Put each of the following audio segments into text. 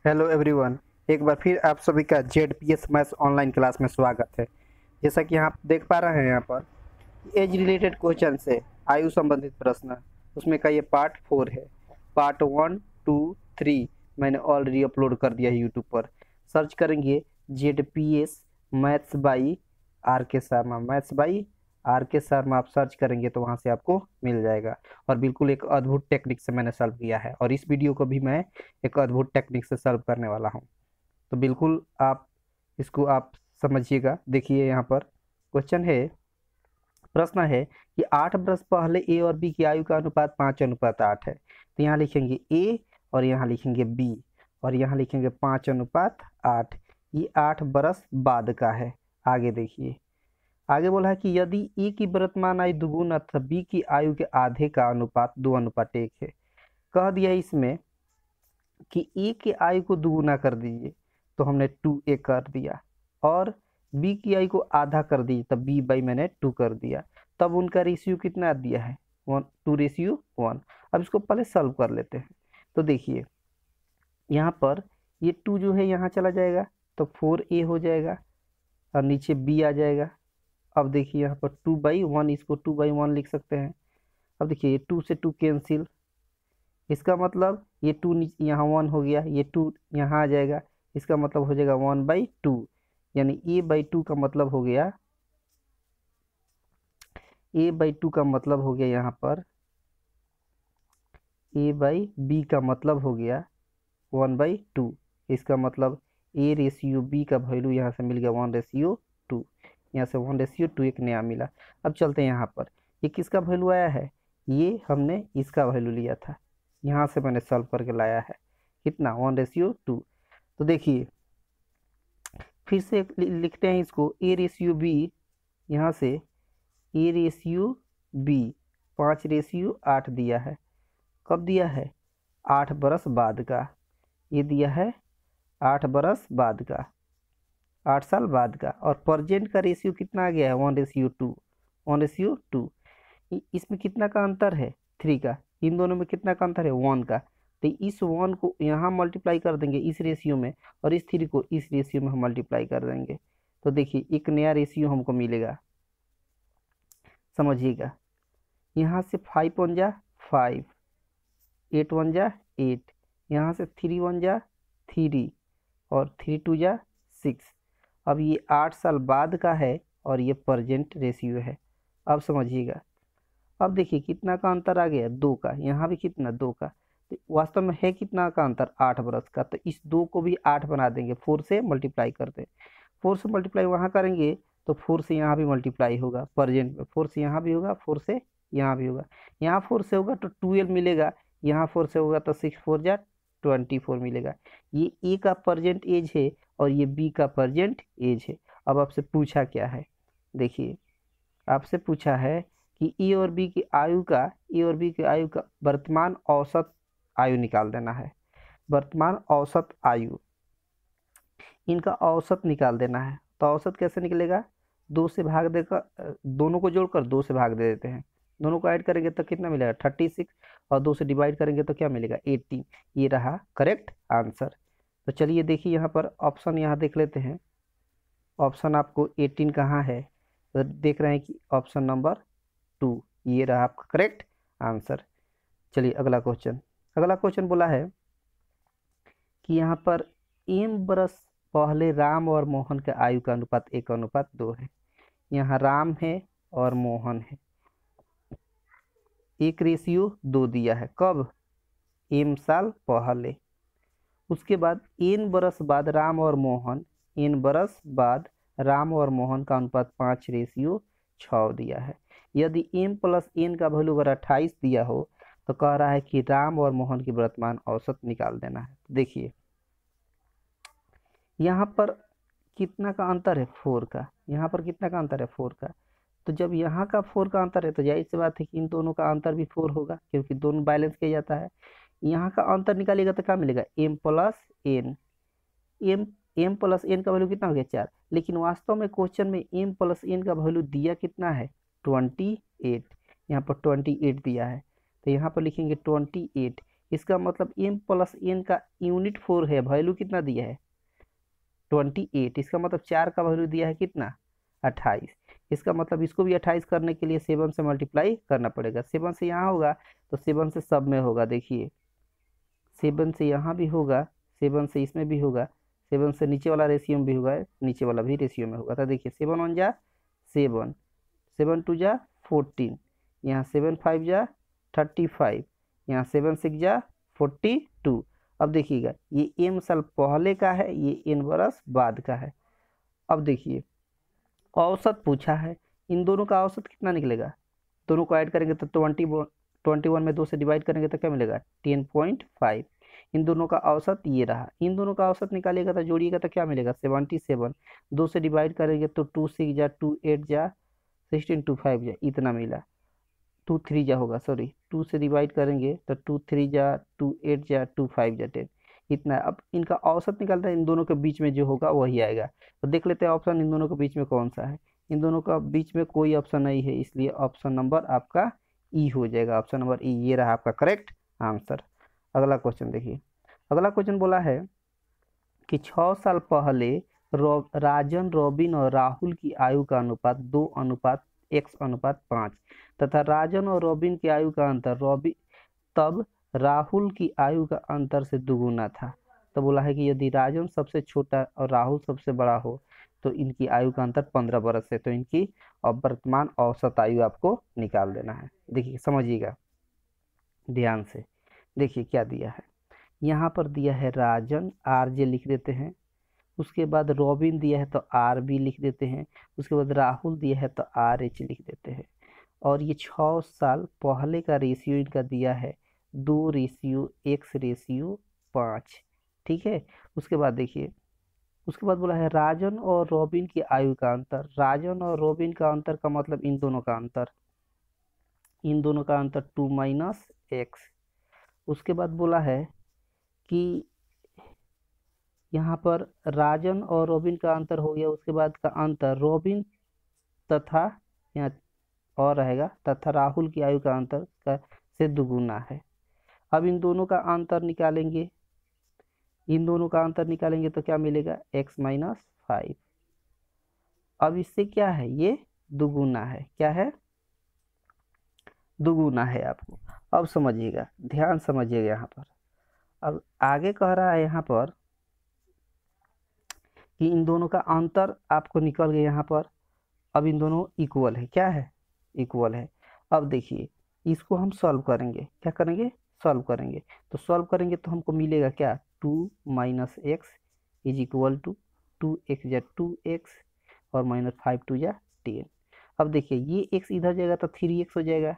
Hello everyone. एक बार फिर आप सभी का जेडपीएस मैथ्स ऑनलाइन क्लास में स्वागत है। जैसा कि आप देख पा रहे हैं यहाँ पर एज रिलेटेड क्वेश्चन से आयु संबंधित प्रश्न, उसमें का ये पार्ट 4 है। पार्ट 1, 2, 3 मैंने ऑलरेडी अपलोड कर दिया है यूट्यूब पर। सर्च करेंगे जेडपीएस मैथ्स बाई आर के शर्मा, मैथ्स बाई आर के शर्मा आप सर्च करेंगे तो वहाँ से आपको मिल जाएगा। और बिल्कुल एक अद्भुत टेक्निक से मैंने सॉल्व किया है और इस वीडियो को भी मैं एक अद्भुत टेक्निक से सॉल्व करने वाला हूँ। तो बिल्कुल आप इसको आप समझिएगा। देखिए यहाँ पर क्वेश्चन है, प्रश्न है कि 8 वर्ष पहले ए और बी की आयु का अनुपात 5:8 है। तो यहाँ लिखेंगे ए और यहाँ लिखेंगे बी और यहाँ लिखेंगे 5:8। ये 8 वर्ष बाद का है। आगे देखिए, आगे बोला है कि यदि ए की वर्तमान आयु दुगुना अथवा बी की आयु के आधे का अनुपात 2:1 है। कह दिया इसमें कि ए के आयु को दुगुना कर दीजिए, तो हमने 2a कर दिया, और बी की आयु को आधा कर दीजिए तब b बाई मैंने 2 कर दिया। तब उनका रेशियो कितना दिया है, 2:1। अब इसको पहले सॉल्व कर लेते हैं। तो देखिए यहाँ पर ये 2 जो है यहाँ चला जाएगा तो 4a हो जाएगा और नीचे b आ जाएगा। अब देखिए यहाँ पर 2/1, इसको 2/1 लिख सकते हैं। अब देखिए 2 से 2 कैंसिल, इसका मतलब ये 2 यहाँ 1 हो गया, ये 2 यहाँ आ जाएगा, इसका मतलब हो जाएगा 1/2। यानी a/2 का मतलब हो गया, a/2 का मतलब हो गया यहाँ पर a/b का मतलब हो गया 1/2। इसका मतलब a/b का वैल्यू यहाँ से मिल गया 1:2। यहाँ से 1:2 एक नया मिला। अब चलते हैं यहाँ पर, ये किसका वैल्यू आया है, ये हमने इसका वैल्यू लिया था, यहाँ से मैंने सॉल्व करके लाया है। कितना, 1:2। तो देखिए फिर से लिखते हैं इसको, a/b, यहाँ से a/b 5:8 दिया है। कब दिया है, 8 बरस बाद का। ये दिया है 8 बरस बाद का, 8 साल बाद का। और प्रेजेंट का रेशियो कितना आ गया है, 1:2। 1:2 इसमें कितना का अंतर है, 3 का। इन दोनों में कितना का अंतर है, 1 का। तो इस 1 को यहाँ मल्टीप्लाई कर देंगे इस रेशियो में, और इस 3 को इस रेशियो में हम मल्टीप्लाई कर देंगे। तो देखिए एक नया रेशियो हमको मिलेगा, समझिएगा। यहाँ से 5 1 जा 5, 8 1 जा 8, यहाँ से 3 1 जा 3 और 3 2 जा 6। अब ये 8 साल बाद का है और ये प्रेजेंट रेशियो है। अब समझिएगा, अब देखिए कितना का अंतर आ गया, 2 का। यहाँ भी कितना, 2 का। तो वास्तव में है कितना का अंतर, 8 बरस का। तो इस 2 को भी 8 बना देंगे, 4 से मल्टीप्लाई करते हैं। 4 से मल्टीप्लाई वहाँ करेंगे तो 4 से यहाँ भी मल्टीप्लाई होगा, प्रेजेंट में 4 से यहाँ भी होगा, 4 से यहाँ भी होगा। यहाँ 4 से होगा तो 12 मिलेगा, यहाँ 4 से होगा तो 6 4 जा 24 मिलेगा। ये ए का प्रेजेंट एज है और ये बी का प्रेजेंट एज है। अब आपसे पूछा क्या है, देखिए आपसे पूछा है कि ए और बी की आयु का, ए और बी की आयु का वर्तमान औसत आयु निकाल देना है। वर्तमान औसत आयु, इनका औसत निकाल देना है। तो औसत कैसे निकलेगा, 2 से भाग देकर, दोनों को जोड़कर 2 से भाग दे देते हैं। दोनों को ऐड करेंगे तो कितना मिलेगा, 36, और 2 से डिवाइड करेंगे तो क्या मिलेगा, 18। ये रहा करेक्ट आंसर। तो चलिए देखिए यहाँ पर ऑप्शन यहाँ देख लेते हैं। ऑप्शन आपको 18 कहाँ है, तो देख रहे हैं कि ऑप्शन नंबर 2 ये रहा आपका करेक्ट आंसर। चलिए अगला क्वेश्चन। अगला क्वेश्चन बोला है कि यहाँ पर एम बरस पहले राम और मोहन के आयु का अनुपात 1:2 है। यहाँ राम है और मोहन है, 1:2 दिया है। कब, एम साल पहले। उसके बाद एन बरस बाद राम और मोहन, एन बरस बाद राम और मोहन का अनुपात 5:6 दिया है। यदि एम प्लस एन का वैल्यू अगर 28 दिया हो तो कह रहा है कि राम और मोहन की वर्तमान औसत निकाल देना है। देखिए यहाँ पर कितना का अंतर है, 4 का। यहाँ पर कितना का अंतर है, 4 का। तो जब यहाँ का 4 का अंतर है तो जाहिर सी बात है कि इन दोनों का अंतर भी 4 होगा, क्योंकि दोनों बैलेंस किया जाता है। यहाँ का अंतर निकालिएगा तो क्या मिलेगा, M plus N. M M plus N का वैल्यू कितना हो गया, 4। लेकिन वास्तव में क्वेश्चन में एम प्लस एन का वैल्यू दिया कितना है, 28। यहाँ पर 28 दिया है, तो यहाँ पर लिखेंगे 28। इसका मतलब m प्लस n का यूनिट 4 है, वैल्यू कितना दिया है 28। इसका मतलब 4 का वैल्यू दिया है कितना 28। इसका मतलब इसको भी 28 करने के लिए 7 से मल्टीप्लाई करना पड़ेगा। 7 से यहाँ होगा तो 7 से सब में होगा, देखिए 7 से यहाँ भी होगा, 7 से इसमें भी होगा, 7 से नीचे वाला रेशियो में भी होगा, नीचे वाला भी रेशियो में होगा। तो देखिए 7 1 जा 7, 7 2 जा 14, यहाँ 7 5 जा 35, यहाँ 7 6 जा 42। अब देखिएगा ये m साल पहले का है, ये n बरस बाद का है। अब देखिए औसत पूछा है, इन दोनों का औसत कितना निकलेगा, दोनों को ऐड करेंगे तो 21 में 2 से डिवाइड करेंगे तो क्या मिलेगा 10.5। इन दोनों का औसत ये रहा, इन दोनों का औसत निकालिएगा तो जोड़िएगा तो क्या मिलेगा 77। 2 से डिवाइड करेंगे तो 2 6 जा 2 8 जा 16 2 5 जा इतना मिला, 2 3 जा होगा, सॉरी 2 से डिवाइड करेंगे तो 2 3 जा 2 8 जा 2 5 जा 10 इतना। अब इनका औसत निकलता है, इन दोनों के बीच में जो होगा वही आएगा। तो देख लेते हैं ऑप्शन इन दोनों के बीच में कौन सा है। इन दोनों का बीच में कोई ऑप्शन नहीं है, इसलिए ऑप्शन नंबर आपका ई हो जाएगा। ऑप्शन नंबर ई ये रहा आपका करेक्ट आंसर। अगला क्वेश्चन देखिए, अगला क्वेश्चन बोला है कि 6 साल पहले राजन रॉबिन और राहुल की आयु का अनुपात 2:x/5 तथा राजन और रॉबिन की आयु का अंतर तब राहुल की आयु का अंतर से दुगुना था। तो बोला है कि यदि राजन सबसे छोटा और राहुल सबसे बड़ा हो तो इनकी आयु का अंतर 15 बरस है। तो इनकी वर्तमान औसत आयु आपको निकाल देना है। देखिए समझिएगा ध्यान से, देखिए क्या दिया है, यहाँ पर दिया है राजन RJ लिख देते हैं, उसके बाद रॉबिन दिया है तो RB लिख देते हैं, उसके बाद राहुल दिया है तो RH लिख देते हैं। और ये 6 साल पहले का रेशियो इनका दिया है 2:x/5, ठीक है। उसके बाद देखिए, उसके बाद बोला है राजन और रॉबिन की आयु का अंतर। राजन और रॉबिन का अंतर का मतलब इन दोनों का अंतर, इन दोनों का अंतर 2 - x। उसके बाद बोला है कि यहाँ पर राजन और रॉबिन का अंतर हो गया, उसके बाद का अंतर रॉबिन तथा यहाँ और रहेगा तथा राहुल की आयु का अंतर से दुगुना है। अब इन दोनों का अंतर निकालेंगे, इन दोनों का अंतर निकालेंगे तो क्या मिलेगा x - 5। अब इससे क्या है, ये दुगुना है, क्या है दुगुना है आपको। अब समझिएगा, ध्यान समझिएगा यहाँ पर। अब आगे कह रहा है यहाँ पर कि इन दोनों का अंतर आपको निकल गया यहाँ पर। अब इन दोनों इक्वल है, क्या है इक्वल है। अब देखिए इसको हम सॉल्व करेंगे, क्या करेंगे सॉल्व करेंगे। तो सॉल्व करेंगे तो हमको मिलेगा क्या 2 - x is equal to 2x जा 2x और -5 2 जा 10। अब देखिए ये x इधर जाएगा तो 3x हो जाएगा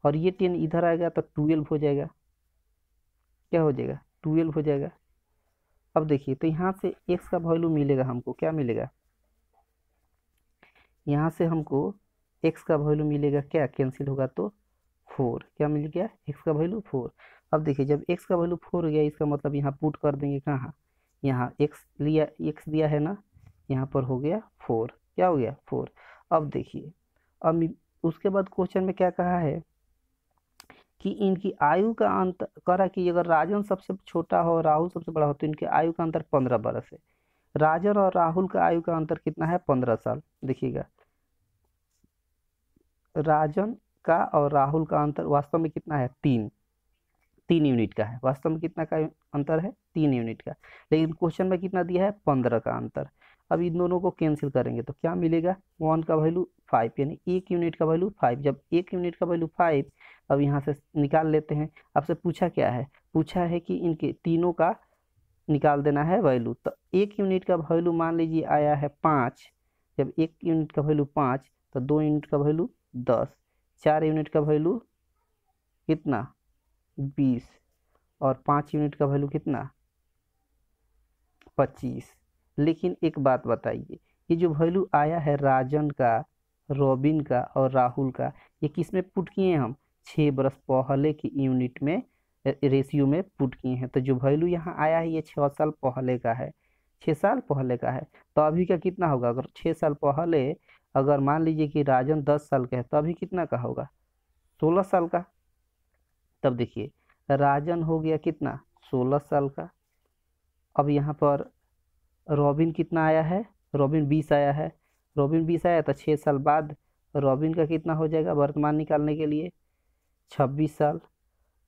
और ये 10 इधर आएगा तो 12 हो जाएगा, क्या हो जाएगा 12 हो जाएगा। अब देखिए तो यहाँ से x का वैल्यू मिलेगा हमको, क्या मिलेगा यहाँ से हमको x का वैल्यू मिलेगा, क्या कैंसिल होगा तो 4, क्या मिल गया x का वैल्यू 4। अब देखिए जब x का वैल्यू 4 हो गया, इसका मतलब यहाँ पुट कर देंगे कहाँ, यहाँ x लिया, x दिया है ना, यहाँ पर हो गया 4, क्या हो गया 4। अब देखिए अब उसके बाद क्वेश्चन में क्या कहा है कि इनकी आयु का अंतर करा कि अगर राजन सबसे छोटा हो राहुल सबसे बड़ा हो तो इनकी आयु का अंतर 15 बरस है। राजन और राहुल का आयु का अंतर कितना है 15 साल। देखिएगा राजन का और राहुल का अंतर वास्तव में कितना है 3 यूनिट का है, वास्तव में कितना का अंतर है 3 यूनिट का, लेकिन क्वेश्चन में कितना दिया है 15 का अंतर। अब इन दोनों को कैंसिल करेंगे तो क्या मिलेगा 1 का वैल्यू 5, यानी 1 यूनिट का वैल्यू 5। जब 1 यूनिट का वैल्यू 5, अब यहाँ से निकाल लेते हैं। आपसे पूछा क्या है, पूछा है कि इनके तीनों का निकाल देना है वैल्यू। तो 1 यूनिट का वैल्यू मान लीजिए आया है 5, जब 1 यूनिट का वैल्यू 5 तो 2 यूनिट का वैल्यू 10, 4 यूनिट का वैल्यू कितना 20 और 5 यूनिट का वैल्यू कितना 25। लेकिन एक बात बताइए, ये जो वैल्यू आया है राजन का, रॉबिन का और राहुल का, ये किस में पुट किए हैं हम 6 बरस पहले की यूनिट में रेशियो में पुट किए हैं। तो जो वैल्यू यहाँ आया है ये 6 साल पहले का है, 6 साल पहले का है। तो अभी का कितना होगा, अगर 6 साल पहले अगर मान लीजिए कि राजन 10 साल का है तो अभी कितना का होगा 16 साल का। तब देखिए राजन हो गया कितना 16 साल का। अब यहाँ पर रॉबिन कितना आया है, रॉबिन 20 आया है। रॉबिन 20 आया तो 6 साल बाद रॉबिन का कितना हो जाएगा वर्तमान निकालने के लिए 26 साल।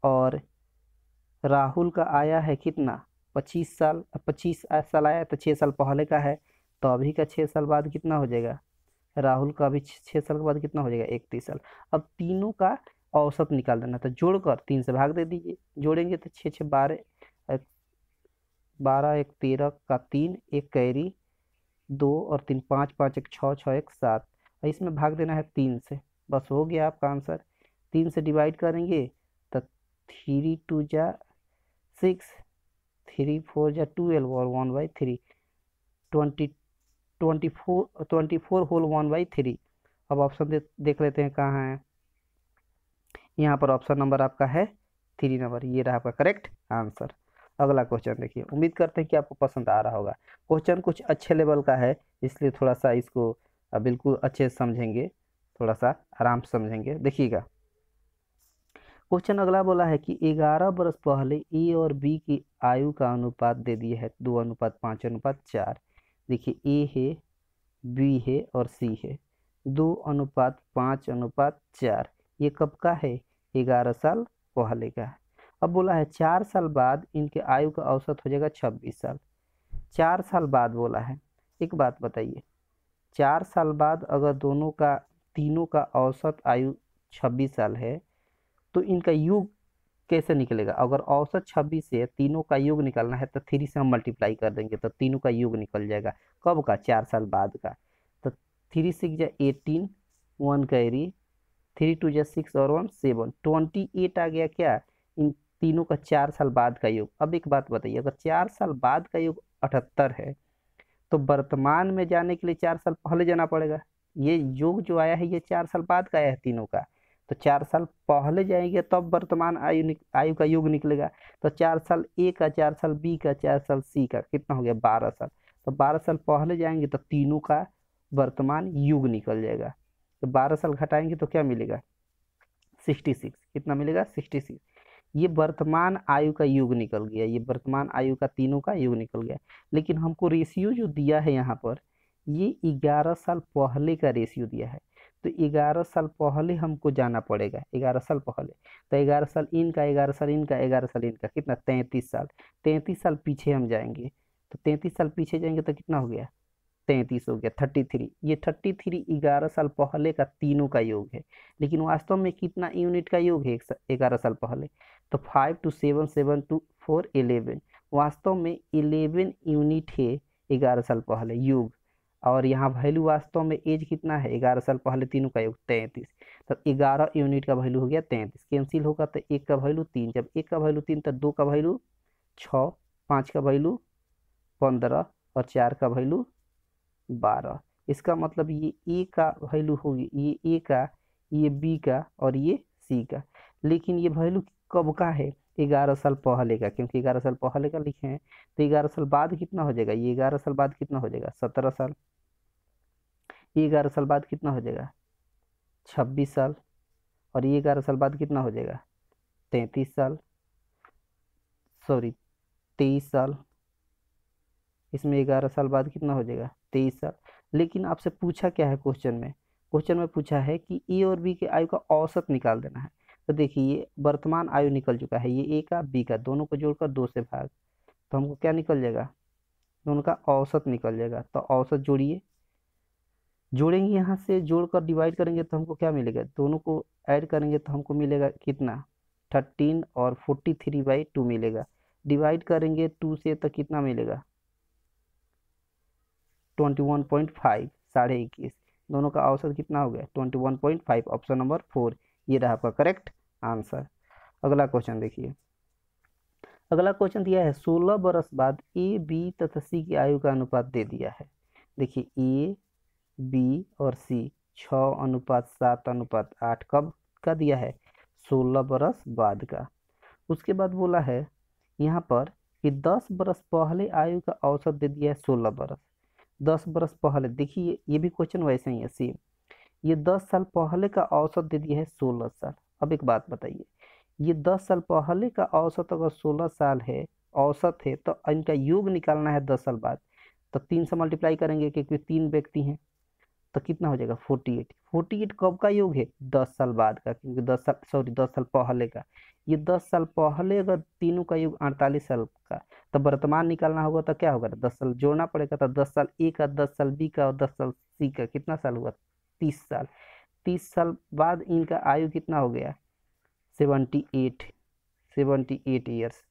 और राहुल का आया है कितना 25 साल, 25 साल आया तो 6 साल पहले का है, तो अभी का 6 साल बाद कितना हो जाएगा, राहुल का अभी 6 साल के बाद कितना हो जाएगा 31 साल। अब तीनों का औसत निकाल देना, तो जोड़कर 3 से भाग दे दीजिए। जोड़ेंगे तो 6 6 12, 12 1 13 का 3, एक कैरी 2 और 3 5 5 1 6 6 1 7, और इसमें भाग देना है 3 से। बस हो गया आपका आंसर। 3 से डिवाइड करेंगे तो 3 2 जा 6, 3 4 जा 12 और 1/3, 20 24 होल 1/3। अब ऑप्शन देख लेते हैं कहाँ है। यहाँ पर ऑप्शन नंबर आपका है 3 नंबर, ये रहा आपका करेक्ट आंसर। अगला क्वेश्चन देखिए, उम्मीद करते हैं कि आपको पसंद आ रहा होगा। क्वेश्चन कुछ अच्छे लेवल का है, इसलिए थोड़ा सा इसको बिल्कुल अच्छे से समझेंगे, थोड़ा सा आराम से समझेंगे। देखिएगा क्वेश्चन अगला बोला है कि 11 बरस पहले ए और बी की आयु का अनुपात दे दिया है 2:5:4। देखिए ए है, बी है और सी है, 2:5:4। ये कब का है 11 साल पहले का है। अब बोला है 4 साल बाद इनके आयु का औसत हो जाएगा 26 साल। 4 साल बाद बोला है। एक बात बताइए, 4 साल बाद अगर दोनों का तीनों का औसत आयु 26 साल है तो इनका योग कैसे निकलेगा। अगर औसत 26 है, तीनों का योग निकालना है तो 3 से हम मल्टीप्लाई कर देंगे तो तीनों का योग निकल जाएगा। कब का 4 साल बाद का। तो 3 6 जा 18, 1 कैरी, 3 2 जा 6 और 1 7, 28 आ गया क्या इन तीनों का 4 साल बाद का योग। अब एक बात बताइए, अगर 4 साल बाद का योग 78 है तो वर्तमान में जाने के लिए 4 साल पहले जाना पड़ेगा। ये योग जो आया है ये 4 साल बाद का आया है तीनों का, तो 4 साल पहले जाएंगे तब वर्तमान आयु का योग निकलेगा। तो 4 साल ए का, 4 साल बी का, 4 साल सी का, कितना हो गया 12 साल। तो 12 साल पहले जाएंगे तो तीनों का वर्तमान युग निकल जाएगा। तो 12 साल घटाएंगे तो क्या मिलेगा 66। कितना मिलेगा 66। ये वर्तमान आयु का युग निकल गया, ये वर्तमान आयु का तीनों का युग निकल गया। लेकिन हमको रेशियो जो दिया है यहाँ पर ये 11 साल पहले का रेशियो दिया है, तो 11 साल पहले हमको जाना पड़ेगा। 11 साल पहले तो 11 साल इनका, 11 साल इनका, 11 साल इनका, कितना 33 साल। 33 साल पीछे हम जाएंगे तो 33 साल पीछे जाएंगे तो कितना हो गया 33 हो गया 33। ये 33 11 साल पहले का तीनों का योग है। लेकिन वास्तव में कितना यूनिट का योग है 11 साल पहले, तो 5 2 7 7 2 4 11। वास्तव में 11 यूनिट है 11 साल पहले योग। और यहाँ वैल्यू वास्तव में एज कितना है 11 साल पहले तीनों का योग 33। तो 11 यूनिट का वैल्यू हो गया 33। कैंसिल होगा तो 1 का वैल्यू 3, जब 1 का वैल्यू 3 तो 2 का वैल्यू 6, 5 का वैल्यू 15 और 4 का वैल्यू 12। इसका मतलब ये ए का वैल्यू होगी, ये ए का, ये बी का और ये सी का। लेकिन ये वैल्यू कब का है 11 साल पहले का, क्योंकि 11 साल पहले का लिखे हैं। तो 11 साल बाद कितना हो जाएगा, ये 11 साल बाद कितना हो जाएगा 17 साल। ये 11 साल बाद कितना हो जाएगा 26 साल। और ये 11 साल बाद कितना हो जाएगा 33 साल, सॉरी 23 साल। इसमें 11 साल बाद कितना हो जाएगा 23 साल। लेकिन आपसे पूछा क्या है क्वेश्चन में, क्वेश्चन में पूछा है कि ए और बी के आयु का औसत निकाल देना है। तो देखिए ये वर्तमान आयु निकल चुका है, ये ए का बी का, दोनों को जोड़कर 2 से भाग, तो हमको क्या निकल जाएगा दोनों का औसत निकल जाएगा। तो औसत जोड़िए, जोड़ेंगे यहाँ से, जोड़कर डिवाइड करेंगे तो हमको क्या मिलेगा, दोनों को ऐड करेंगे तो हमको मिलेगा कितना 13 और 43/2 मिलेगा। डिवाइड करेंगे 2 से तो कितना मिलेगा 21.5, 21.5। दोनों का औसत कितना हो गया 21.5। ऑप्शन नंबर 4 ये रहा आपका करेक्ट आंसर। अगला क्वेश्चन देखिए, अगला क्वेश्चन दिया है 16 बरस बाद ए बी तथा सी की आयु का अनुपात दे दिया है। देखिए ए बी और सी 6:7:8 कब का दिया है 16 बरस बाद का। उसके बाद बोला है यहाँ पर कि 10 बरस पहले आयु का औसत दे दिया है 16 बरस। 10 बरस पहले, देखिए ये भी क्वेश्चन वैसे ही है सेम। ये 10 साल पहले का औसत दे दिया है 16 साल। अब एक बात बताइए, ये 10 साल पहले का औसत अगर 16 साल है, औसत है, तो इनका योग निकालना है 10 साल बाद। तो 3 से मल्टीप्लाई करेंगे क्योंकि 3 व्यक्ति हैं, तो कितना हो जाएगा 48। 48 कब का योग है? 10 साल बाद का, क्योंकि 10 साल पहले का। ये 10 साल पहले अगर तीनों का योग 48 साल का, तो वर्तमान निकालना होगा तो क्या होगा? 10 साल जोड़ना पड़ेगा, तो 10 साल ए का, 10 साल बी का और 10 साल सी का, कितना साल हुआ? 30 साल। 30 साल बाद इनका आयु कितना हो गया? 78। 78 ईयर्स,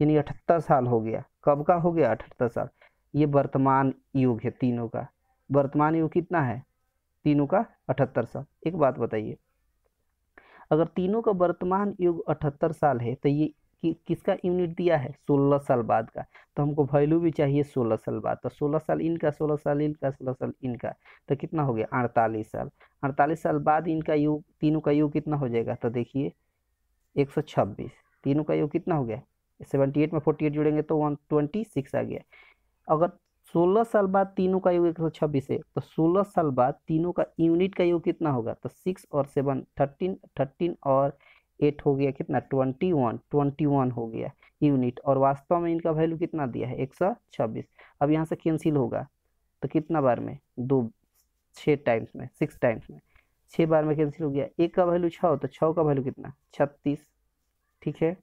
यानी 78 साल हो गया। कब का हो गया? 78 साल। ये वर्तमान युग है तीनों का। वर्तमान युग कितना है तीनों का? 78 साल। एक बात बताइए, अगर तीनों का वर्तमान युग 78 साल है, तो ये किसका यूनिट दिया है? 16 साल बाद का। तो हमको वैल्यू भी चाहिए 16 साल बाद। तो 16 साल इनका, 16 साल इनका, 16 साल इनका, तो कितना हो गया? 48 साल। 48 साल बाद इनका युग, तीनों का युग कितना हो जाएगा? तो देखिए 126। तीनों का योग कितना हो गया? 78 में 48 जोड़ेंगे तो 126 आ गया। अगर 16 साल बाद तीनों का योग 126 है, तो 16 साल बाद तीनों का यूनिट का योग कितना होगा? तो 6 और 7 13, 13 और 8 हो गया कितना? 21। 21 हो गया यूनिट। और वास्तव में इनका वैल्यू कितना दिया है? 126। अब यहाँ से कैंसिल होगा तो कितना बार में? 2, 6 टाइम्स में, 6 टाइम्स में, 6 बार में कैंसिल हो गया। एक का वैल्यू 6, तो 6 का वैल्यू कितना? 36। ठीक है।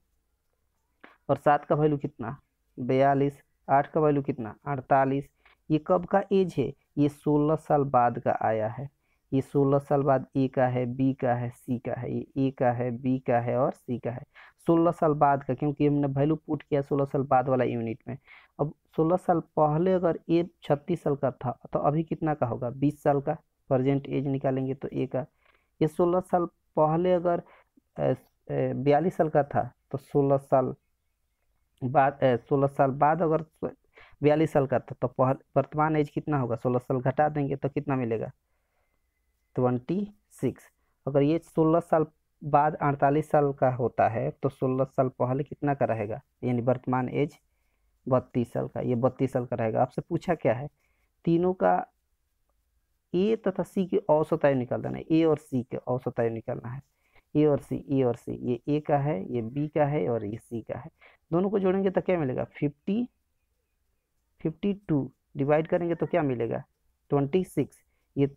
और 7 का वैल्यू कितना? 42। 8 का वैल्यू कितना? 48। ये कब का एज है? ये 16 साल बाद का आया है। ये 16 साल बाद ए का है, बी का है, सी का है। ये ए का है, बी का है और सी का है। 16 साल बाद का, क्योंकि हमने वैल्यू पुट किया 16 साल बाद वाला यूनिट में। अब 16 साल पहले अगर ए 36 साल का था, तो अभी कितना का होगा? 20 साल का। प्रेजेंट एज निकालेंगे तो ए का। ये 16 साल पहले अगर 42 साल का था, तो 16 साल बाद 16 साल बाद अगर 42 साल का था, तो वर्तमान एज कितना होगा? 16 साल घटा देंगे तो कितना मिलेगा? 26। अगर ये 16 साल बाद 48 साल का होता है, तो 16 साल पहले कितना का रहेगा? यानी वर्तमान एज 32 साल का। ये 32 साल का रहेगा। आपसे पूछा क्या है? तीनों का ए तथा सी की औसत आयु निकाल देना है। ए और सी के औसत आयु निकालना है। ए और सी, ए और सी, ये ए का है, ये बी का है और ये सी का है। दोनों को जोड़ेंगे तो क्या मिलेगा? 52 डिवाइड करेंगे तो क्या मिलेगा? 26। ये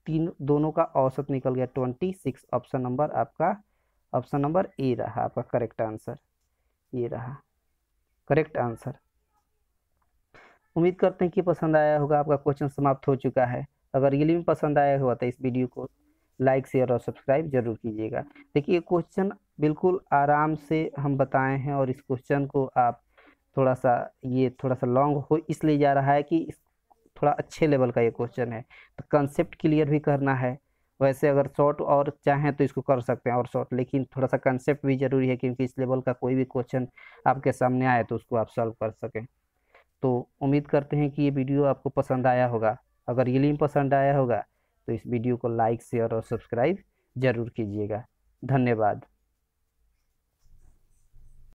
तीन दोनों का औसत निकल गया 26। ऑप्शन नंबर आपका, ऑप्शन नंबर ए रहा आपका करेक्ट आंसर। ये रहा करेक्ट आंसर। उम्मीद करते हैं कि पसंद आया होगा। आपका क्वेश्चन समाप्त हो चुका है। अगर रियली में पसंद आया हुआ तो इस वीडियो को लाइक, शेयर और सब्सक्राइब जरूर कीजिएगा। देखिए क्वेश्चन बिल्कुल आराम से हम बताए हैं, और इस क्वेश्चन को आप थोड़ा सा, ये थोड़ा सा लॉन्ग हो इसलिए जा रहा है कि थोड़ा अच्छे लेवल का ये क्वेश्चन है, तो कंसेप्ट क्लियर भी करना है। वैसे अगर शॉर्ट और चाहें तो इसको कर सकते हैं और शॉर्ट, लेकिन थोड़ा सा कंसेप्ट भी जरूरी है, क्योंकि इस लेवल का कोई भी क्वेश्चन आपके सामने आए तो उसको आप सॉल्व कर सकें। तो उम्मीद करते हैं कि ये वीडियो आपको पसंद आया होगा। अगर ये लिंक पसंद आया होगा तो इस वीडियो को लाइक, शेयर और सब्सक्राइब जरूर कीजिएगा। धन्यवाद।